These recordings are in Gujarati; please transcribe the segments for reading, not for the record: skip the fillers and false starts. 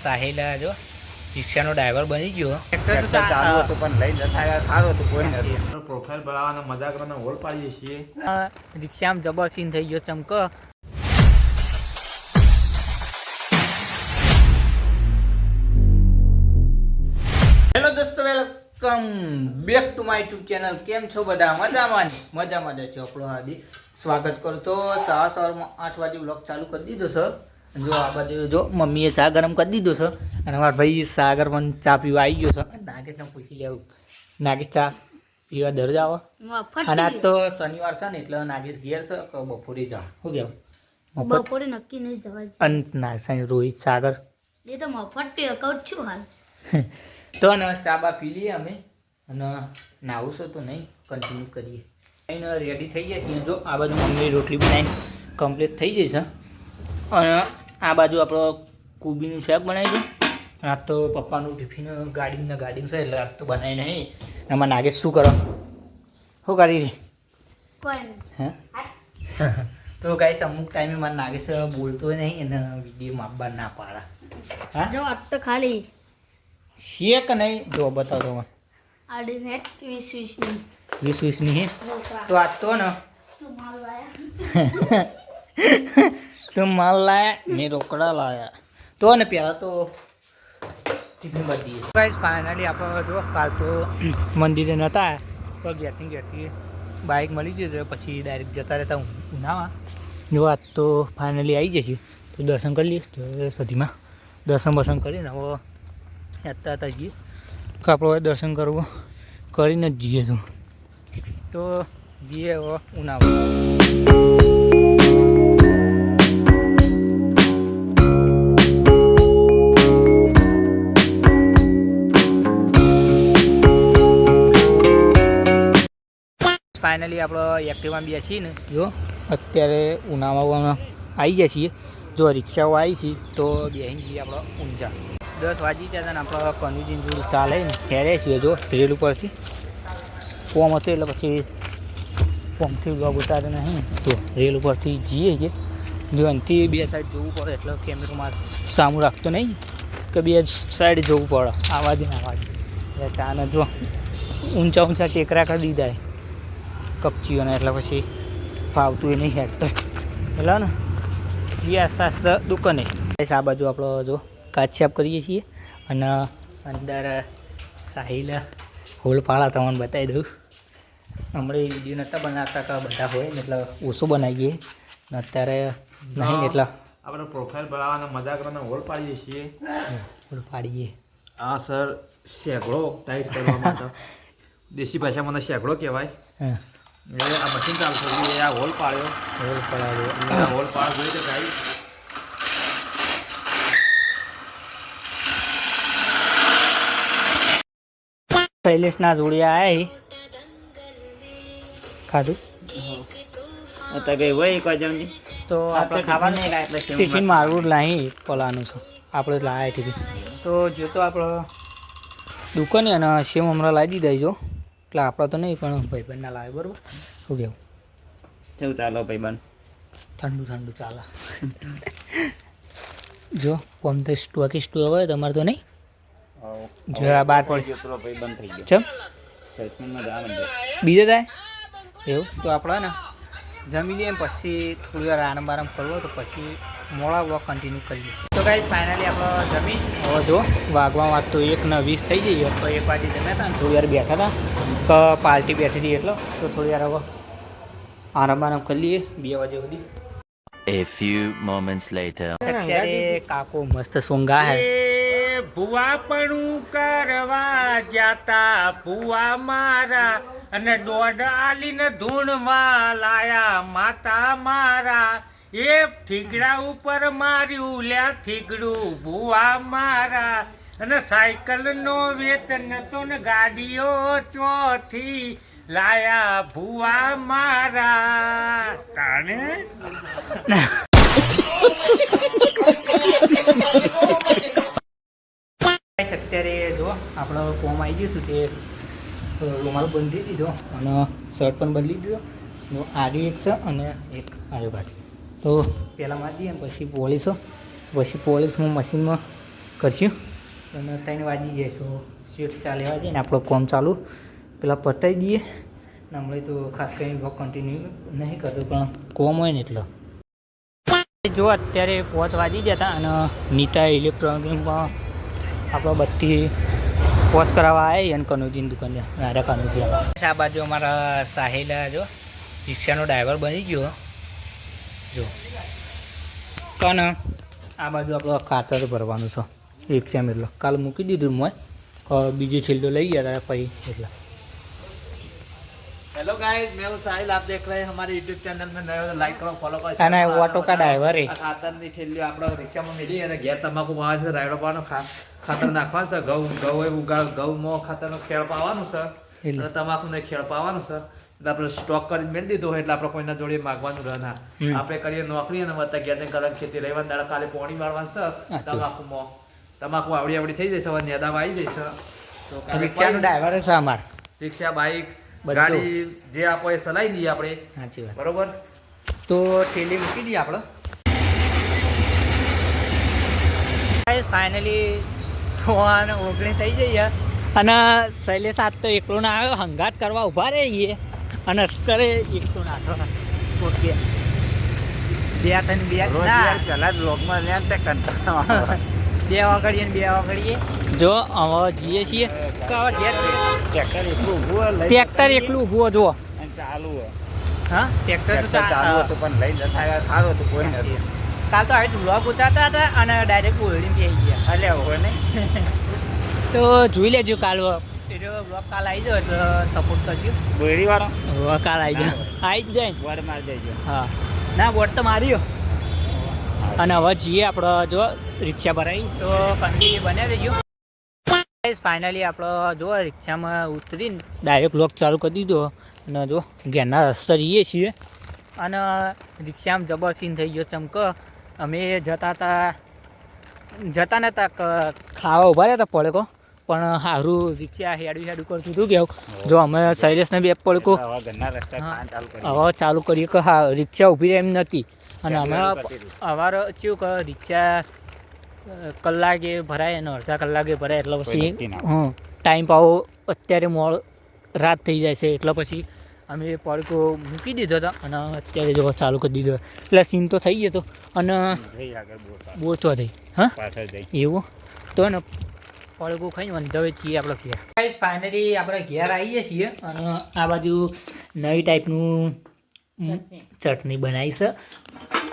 સાહિલા જો રિક્ષાનો ડ્રાઈવર બની ગયો. ચાલુ હતું પણ લઈ જતા સારું હતું, કોઈ નથી. પ્રોફાઇલ બનાવવાનો મજા કરવાનો હોલ પાડીએ છીએ. રિક્ષામાં જબર સીન થઈ ગયો ચમક. હેલો દોસ્તો, welcome back to my YouTube channel. કેમ છો બધા? મજામાં જ છો. આપણો હાર્દિક સ્વાગત કરું. તો સવારમાં 8 વાગે વ્લોગ ચાલુ કરી દીધો છે. જો આ બાજુ જો મમ્મીએ ચા ગરમ કરી દીધો છે અને અમારા ભાઈ સાગર પણ ચા પીવા આવી ગયો છે. નાગેશને પૂછી લેવું, નાગેશ ચા પીવા દર જ આવો. અને આજ તો શનિવાર છે ને એટલે નાગેશ ઘેર છે કે બપોરે જા શું કેવું? બપોરે નક્કી નહીં જવા. અને ના રોહિત સાગર એ તો મફત કહું છું હાલ. તો ને ચા બા પી લઈએ અમે અને નાવું છે તો નહીં કન્ટિન્યુ કરીએ. એને રેડી થઈ જાય છે. જો આ બાજુ મમ્મી રોટલી બનાવીને કમ્પ્લીટ થઈ જાય છે અને આ બાજુ આપણો કોબીનું શાક બનાવી છે. આ તો પપ્પાનું ટિફિન ગાડીમાં છે એટલે આજ તો બનાવી નહીં. એમાં નાગેશ શું કરો? શું કરી રહી? હે તો ગાઈસ અમુક ટાઈમે મારે નાગેશ બોલતો નહીં અને વિડીયો માપવા ના પાડા. હા જો આજ તો ખાલી છે કે નહીં જો બતાવો મને. આડી નેટ 20 20 હે તો આજ તો ને તું માલ લાયા, મેં રોકડા લાયા. તો ને પહેલાં તો ટિફિન બધી ગાઈસ ફાઇનલી આપણે જો કાલ તો મંદિરે નહોતા તો ઘેરથી બાઇક મળી ગયું પછી ડાયરેક્ટ જતા રહેતા ઉનાવા. જો આજ તો ફાઇનલી આવી જશે તો દર્શન કરી લઈએ. તો સુધીમાં દર્શન કરીને હવે હતા જઈએ કે આપણે દર્શન કરવું કરીને જ જઈએ છું. તો જઈએ હવે ઉનાવા. ફાઇનલી આપણે એક્ટિવામાં બેસીએ ને જો અત્યારે ઉનાવામાં આવી ગયા છીએ. જો રિક્ષાઓ આવી છે તો બેસી જઈએ આપણે ઊંઝા. 10 વાગી ગયા ને આપણે કન્વીજીન જોડે ચાલે ને ફેર્યા છીએ. જો રેલ ઉપરથી પોમ હતો એટલે પછી પોમથી બ્લોગ ઉતારે નહીં તો રેલ ઉપરથી જઈએ છીએ. જો અંતિ બે સાઈડ જોવું પડે એટલે કેમેરામાં સામું રાખતો નહીં કે બે સાઈડ જોવું પડે. આવાજ એટલે ચાને જો ઊંચા ટેકરા કરી દીધા કપચીઓને એટલે પછી ફાવતું એ નહીં હેઠતો એટલે ને વ્યાસ દુકાને. આ બાજુ આપણો જો કાચસાપ કરીએ છીએ અને અંદર સાહિલ હોલ પાળા તમને બતાવી દઉં. હમણાં વિડીયો નહોતા બનાવતા કે બધા હોય ને એટલે ઓછો બનાવીએ ને અત્યારે નહીં એટલે આપણે પ્રોફાઇલ બનાવવાનો મજા કરવાનો હોલ પાડીએ છીએ. હોલ પાડીએ. હા સર, શેકડો ટાઈટ કરવા માટે દેશી ભાષામાં મને શેકડો કહેવાય. હા આ મશીન ચાલશે એ આ હોલ પાડ્યો. હોલ પડાવ્યો. હોલ પાડ જોઈ તો ગાઈ શૈલેષના જોડિયા આવી ખાધું અત્યારે કઈ હોય કોઈ જમની તો આપણે ખાવાનું ટિફિન મારવું લાવી પલાનું છે આપણે લાવ્યા ટિફિન. તો જો તો આપણે દુકાને અને સેમ હમણાં લાવી દીધા જો એટલે આપણે તો નહીં પણ ભાઈબંધના લાવે બરાબર. શું કહેવું? કેવું ચાલો ભાઈબંધ? ઠંડુ ચાલે. જો કોમ તો સ્ટોકિસ્ટ હોય તમારે તો નહીં. જો આ બાર પડી ગયો ભાઈબંધ થઈ ગયો. ચમ સેટમેન્ટમાં જવાનું બીજે થાય એવું તો આપણે ને જમી લઈએ પછી થોડી વાર આરામ કરવો તો પછી મોડા બ્લોગ કન્ટિન્યુ કરીએ. તો ગાઈસ ફાઇનલી આપણે જમી હવે જો વાગવા વાત તો 1:20 થઈ જઈએ. તો 1 વાગે જમ્યા હતા ને થોડી વાર બેઠા હતા કે પાર્ટી બેઠી હતી એટલો તો થોડી વાર હવે આરામ કરી લઈએ 2 વાગે સુધી. A few moments later. અત્યારે કાકો મસ્ત સોંગા હે. ભુવા પણ કરવા જાતા ભુવા મારા અને દોડ આલીને ધૂણવા લાયા માતા મારા. એ થીગડા ઉપર માર્યું લ્યા થીગડું ભુવા મારા અને સાયકલનો વેતન તો ને ગાડીઓ ચોથી લાયા ભુવા મારા. તાને અત્યારે જો આપણો કોમ આવી ગયું હતું તે રૂમાલ બંધી દીધો અને શર્ટ પણ બદલી દીધો. આડી એક છે અને એક આડી બાજુ. તો પહેલાં મારી દઈએ પછી પોલીસ મશીનમાં કરશું અને 3 વાગી જાય તો સ્વીટ ચા લેવા જઈએ ને આપણો કોમ ચાલુ પેલા પતાવી દઈએ ને હમણાં તો ખાસ કરીને બ્લોગ કન્ટિન્યુ નહીં કરતો પણ કોમ હોય ને એટલે જો અત્યારે 5 વાગી ગયા હતા અને નીતા ઇલેક્ટ્રોનિકમાં આપણે બધી પહોંચ કરાવવા આવી અને કનુજીની દુકાને મારા કનુજી આ બાજુ અમારા સાહેલા જો રિક્ષાનો ડ્રાઈવર બની ગયો જો કન આ બાજુ આપણો ખાતર ભરવાનું છે રિક્ષામાં એટલો કાલ મૂકી દીધું મેં બીજો છેલ્લો લઈ ગયા હતા પછી એટલે हेलो गाइस मैं हूं साहिल आप देख रहे हैं हमारे YouTube चैनल में नए हो तो लाइक करो फॉलो करो અને ઓટો કા ડ્રાઈવર એ ખાતરની થેલીઓ આપણે રિક્ષામાં મિલી અને ઘેર તમાકુ વાવે છે રાયડો પાવાનો ખાતર નાખવાનું છે ઘઉંમાં ખાતરનો ખેળ પાવાનું છે અને તમાકુને ખેળ પાવાનું છે એટલે આપણે સ્ટોક કરીને મેળ દીધો હોય એટલે આપણે કોઈના જોડે માગવાનું રહે ના આપણે કરીએ નોકરી અને વત્તા ઘેર ને કલર ખેતી રહેવાનું દાડા કાલે પોણી વાળવાનું છે તમાકુ આવડી થઈ જશે હવે નેદામાં આવી જશે તો રિક્ષાનો ડ્રાઈવર છે અમાર રિક્ષા બાઈક ગાડી જે આપો એ ચલાવી દઈએ આપણે સાચી વાત બરોબર તો થેલી મૂકી દઈએ આપણે ફાઇનલી 19 થઈ જઈએ અને શૈલેષ આજ તો એકલો ના આવ્યો હંગાત કરવા ઊભા રહીએ અને અસ્કરે એકલો નાખો ઓકે 2 3 2 પેલા બ્લોગમાં લે તે કંટાળો 2 વાગડીએ ને 2 વાગડીએ જો હવે જઈએ છીએ ટ્રેક્ટર એટલું ઊભું લઈ ટ્રેક્ટર એકલું ઊભું જુઓ અને ચાલુ હા ટ્રેક્ટર તો ચાલુ હતું પણ લઈ જતા સારું હતું કોઈ નથી કાલ તો આવી બ્લોગ ઉતારતા હતા અને ડાયરેક્ટ બોલડી પી આવી ગયા એટલે હોય ને તો જોઈ લેજો કાલ એટલે બ્લોગ કાલ આવી જાવ એટલે સપોર્ટ કરજો બોયડી વાળો કાલ આવી જાય આવી જ જાય બોર્ડ મારી દેજો હા ના બોર્ડ તો માર્યો અને હવે જઈએ આપણે જો રિક્ષા ભરાઈ તો કન્ટિન્યુ બન્યા રહીજો ફાઇનલી આપણે જો રિક્ષામાં ઉતરીને ડાયરેક્ટ બ્લોગ ચાલુ કરી દીધો અને જો ઘેરના રસ્તા જઈએ છીએ અને રિક્ષામાં જબર સીન થઈ ગયો ચમક અમે જતા નહોતા ખાવા ઉભા રહ્યા હતા પડકો પણ સારું રિક્ષા હેડું કરતું હતું કેવું જો અમે શૈલેષને બે પડકો હવે ઘરના રસ્તા ચાલુ કરી હવે ચાલુ કરીએ કે હા રિક્ષા ઊભી રહે એમ નથી અને અમારે કેવું કે રિક્ષા કલાકે ભરાય અને અડધા કલાકે ભરાય એટલે પછી ટાઈમ પાવો અત્યારે રાત થઈ જાય છે એટલે પછી અમે પડકો મૂકી દીધો હતો અને અત્યારે જો ચાલુ કરી દીધો એટલે સીન તો થઈ ગયો હતો અને બોચો થઈ હા એવું તો ને પડકો ખાઈને વંધાવે છીએ આપણે ઘેર ફાઇનલી આપણે ઘેર આવીએ છીએ અને આ બાજુ નવી ટાઈપનું ચટણી બનાવી છે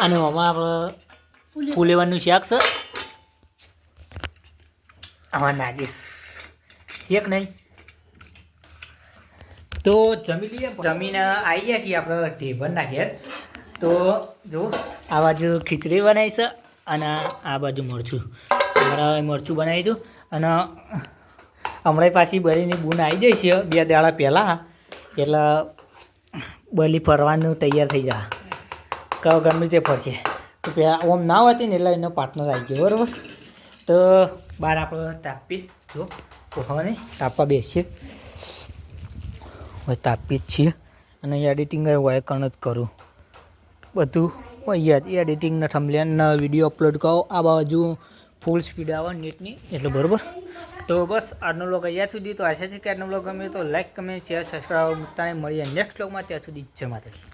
અને આમાં આપણે ફુલેવાનું શાક છે આમાં નાખીશ શેક નહીં તો જમી લઈએ જમીને આવી ગયા છીએ આપણે ઢેબરના ઘેર તો જો આ બાજુ ખીચડી બનાવી છે અને આ બાજુ મરચું અમારા મરચું બનાવી દઉં અને હમણાં પાછી બલીની બૂન આવી જાય છે 2 દાડા પહેલાં એટલે બલી ફરવાનું તૈયાર થઈ જાય કહો ગમે તે ફરશે તો પહેલાં ઓમ ના હોતી ને એટલે એનો પાર્ટનર આવી ગયો બરાબર તો બહાર આપણે તાપી જો કોહવાની તાપવા બેસીએ હવે તાપી જ છીએ અને એડિટિંગ હોય કણ જ કરું બધું અહીંયા એડિટિંગના થંબનેલના વિડીયો અપલોડ કરો આ બાજુ ફૂલ સ્પીડ આવે નેટની એટલે બરાબર તો બસ આજનો વ્લોગ અહીંયા સુધી તો આશા છે કે આજનો વ્લોગ ગમે તો લાઈક કમેન્ટ શેર સબસ્ક્રાઈબ મૂકતા મળીએ નેક્સ્ટ વ્લોગમાં ત્યાં સુધી જય માતાજી.